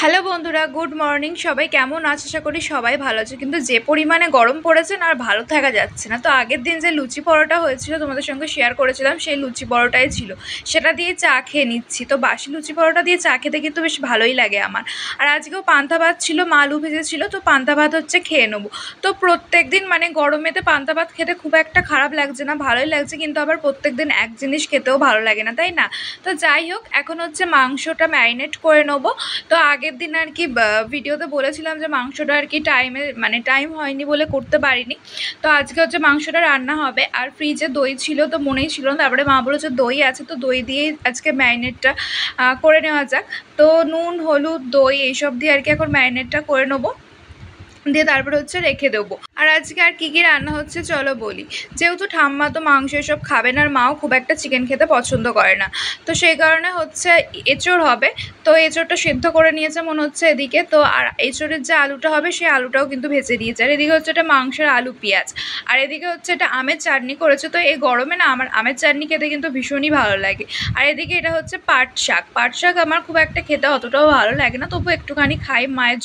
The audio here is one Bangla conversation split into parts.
হ্যালো বন্ধুরা, গুড মর্নিং। সবাই কেমন আছে? আশা করি সবাই ভালো আছে, কিন্তু যে পরিমাণে গরম পড়েছে না, আর ভালো থাকা যাচ্ছে না। তো আগের দিন যে লুচি পরোটা হয়েছিল তোমাদের সঙ্গে শেয়ার করেছিলাম, সেই লুচি পরোটাই ছিল, সেটা দিয়ে চা খেয়ে নিচ্ছি। তো বাসি লুচি পরোটা দিয়ে চা খেতে কিন্তু বেশ ভালোই লাগে আমার। আর আজকেও পান্তা ভাত ছিল, মা আলু ভেজেছিল, তো পান্তা ভাত হচ্ছে খেয়ে নেবো। তো প্রত্যেক দিন মানে গরমেতে পান্তা ভাত খেতে খুব একটা খারাপ লাগছে না, ভালোই লাগছে, কিন্তু আবার প্রত্যেক দিন এক জিনিস খেতেও ভালো লাগে না, তাই না? তো যাই হোক, এখন হচ্ছে মাংসটা ম্যারিনেট করে নেবো। তো আগের দিন আর কি ভিডিওতে বলেছিলাম যে মাংসটা আর কি টাইম হয়নি বলে করতে পারিনি। তো আজকে হচ্ছে মাংসটা রান্না হবে। আর ফ্রিজে দই ছিল, তো মনেই ছিল না, তারপরে মা বলেছে দই আছে, তো দই দিয়েই আজকে ম্যারিনেটটা করে নেওয়া যাক। তো নুন, হলুদ, দই এইসব দিয়ে আর কি এখন ম্যারিনেটটা করে নেবো, দিয়ে তারপরে হচ্ছে রেখে দেবো। আর আজকে আর কী কী রান্না হচ্ছে চলো বলি। যেহেতু ঠাম্মা তো মাংস এসব খাবে না, আর মাও খুব একটা চিকেন খেতে পছন্দ করে না, তো সেই কারণে হচ্ছে এঁচোড় হবে। তো এঁচোড়টা সেদ্ধ করে নিয়েছে মনে হচ্ছে এদিকে। তো আর এঁচোড়ের যে আলুটা হবে সেই আলুটাও কিন্তু ভেজে দিয়েছে। আর এদিকে হচ্ছে এটা মাংসের আলু পেঁয়াজ, আর এদিকে হচ্ছে এটা আমের চাটনি করেছে। তো এই গরমে না আমার আমের চাটনি খেতে কিন্তু ভীষণই ভালো লাগে। আর এদিকে এটা হচ্ছে পাট শাক। পাট শাক আমার খুব একটা খেতে অতটাও ভালো লাগে না, তবু একটুখানি খাই মায়ের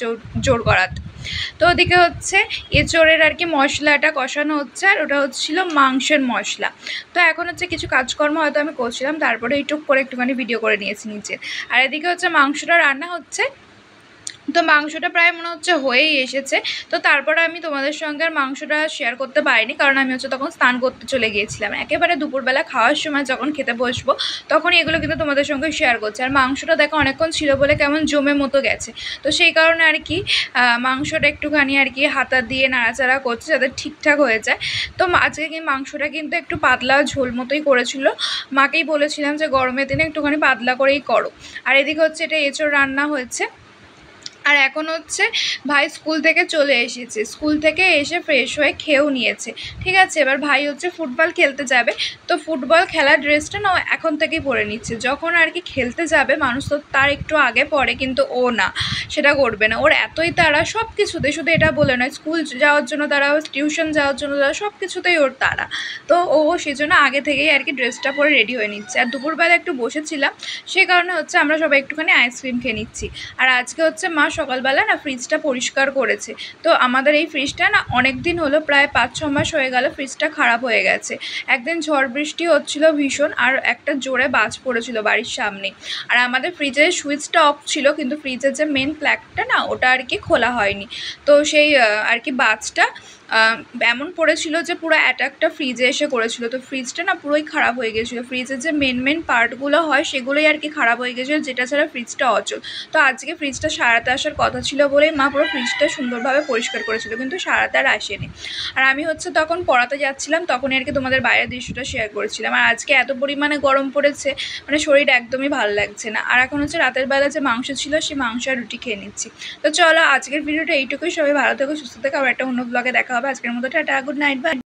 জোর করাতে। তো ওদিকে হচ্ছে এঁচোড়ের আর কি মশলাটা কষানো হচ্ছে, আর ওটা হচ্ছিল মাংসের মশলা। তো এখন হচ্ছে কিছু কাজকর্ম হয়তো আমি করছিলাম, তারপরে এইটুক করে একটুখানি ভিডিও করে নিয়েছি নিচে। আর এদিকে হচ্ছে মাংসটা রান্না হচ্ছে। তো মাংসটা প্রায় মনে হচ্ছে হয়েই এসেছে। তো তারপরে আমি তোমাদের সঙ্গে আর মাংসটা শেয়ার করতে পারিনি, কারণ আমি হচ্ছে তখন স্নান করতে চলে গিয়েছিলাম। একেবারে দুপুরবেলা খাওয়ার সময় যখন খেতে বসবো তখনই এগুলো কিন্তু তোমাদের সঙ্গে শেয়ার করছি। আর মাংসটা দেখো অনেকক্ষণ ছিল বলে কেমন জমে মতো গেছে। তো সেই কারণে আর কি মাংসটা একটুখানি আর কি হাতা দিয়ে নাড়াচাড়া করছে যাতে ঠিকঠাক হয়ে যায়। তো আজকে কি মাংসটা কিন্তু একটু পাতলা ঝোল মতোই করেছিল। মাকেই বলেছিলাম যে গরমের দিনে একটুখানি পাতলা করেই করো। আর এদিকে হচ্ছে এটা এঁচোড় রান্না হয়েছে। আর এখন হচ্ছে ভাই স্কুল থেকে চলে এসেছে, স্কুল থেকে এসে ফ্রেশ হয়ে খেয়েও নিয়েছে। ঠিক আছে, এবার ভাই হচ্ছে ফুটবল খেলতে যাবে। তো ফুটবল খেলার ড্রেসটা না এখন থেকেই পরে নিচ্ছে। যখন আর কি খেলতে যাবে মানুষ তো তার একটু আগে পরে, কিন্তু ও না, সেটা করবে না। ওর এতই তাড়া সব কিছুতে, শুধু এটা বলে নয়, স্কুল যাওয়ার জন্য তারা, টিউশন যাওয়ার জন্য তারা, সব কিছুতেই ওর তাড়া। তো ও সেজন্য আগে থেকেই আর কি ড্রেসটা পরে রেডি হয়ে নিচ্ছে। আর দুপুরবেলা একটু বসেছিলাম, সেই কারণে হচ্ছে আমরা সবাই একটুখানি আইসক্রিম খেয়ে নিচ্ছি। আর আজকে হচ্ছে মা সকালবেলা না ফ্রিজটা পরিষ্কার করেছে। তো আমাদের এই ফ্রিজটা না অনেক দিন হলো, প্রায় 5-6 মাস হয়ে গেল ফ্রিজটা খারাপ হয়ে গেছে। একদিন ঝড় বৃষ্টি হচ্ছিল ভীষণ, আর একটা জোরে বাজ পড়েছিল বাড়ির সামনে। আর আমাদের ফ্রিজের সুইচটা অফ ছিল, কিন্তু ফ্রিজের যে মেন প্লাগটা না ওটা আর কি খোলা হয়নি। তো সেই আর কি বাজটা এমন পড়েছিল যে পুরো অ্যাটাকটা ফ্রিজে এসে করেছিল। তো ফ্রিজটা না পুরোই খারাপ হয়ে গেছিলো। ফ্রিজের যে মেন পার্টগুলো হয় সেগুলোই আর কি খারাপ হয়ে গেছিলো, যেটা ছাড়া ফ্রিজটা অচল। তো আজকে ফ্রিজটা সারাতে আসার কথা ছিল বলেই মা পুরো ফ্রিজটা সুন্দরভাবে পরিষ্কার করেছিল, কিন্তু সারাতে আর আসেনি। আর আমি হচ্ছে তখন পড়াতে যাচ্ছিলাম, তখনই আর কি তোমাদের বাইরের দৃশ্যটা শেয়ার করেছিলাম। আর আজকে এত পরিমাণে গরম পড়েছে, মানে শরীর একদমই ভালো লাগছে না। আর এখন হচ্ছে রাতের বেলা যে মাংস ছিল সেই মাংস আর রুটি খেয়ে নিচ্ছি। তো চলো আজকের ভিডিওটা এইটুকুই। সবাই ভালো থেকো, সুস্থ থেকো। আবার একটা অন্য ব্লগে দেখা হবে। আজকের মতো টাটা, গুড নাইট, বাই।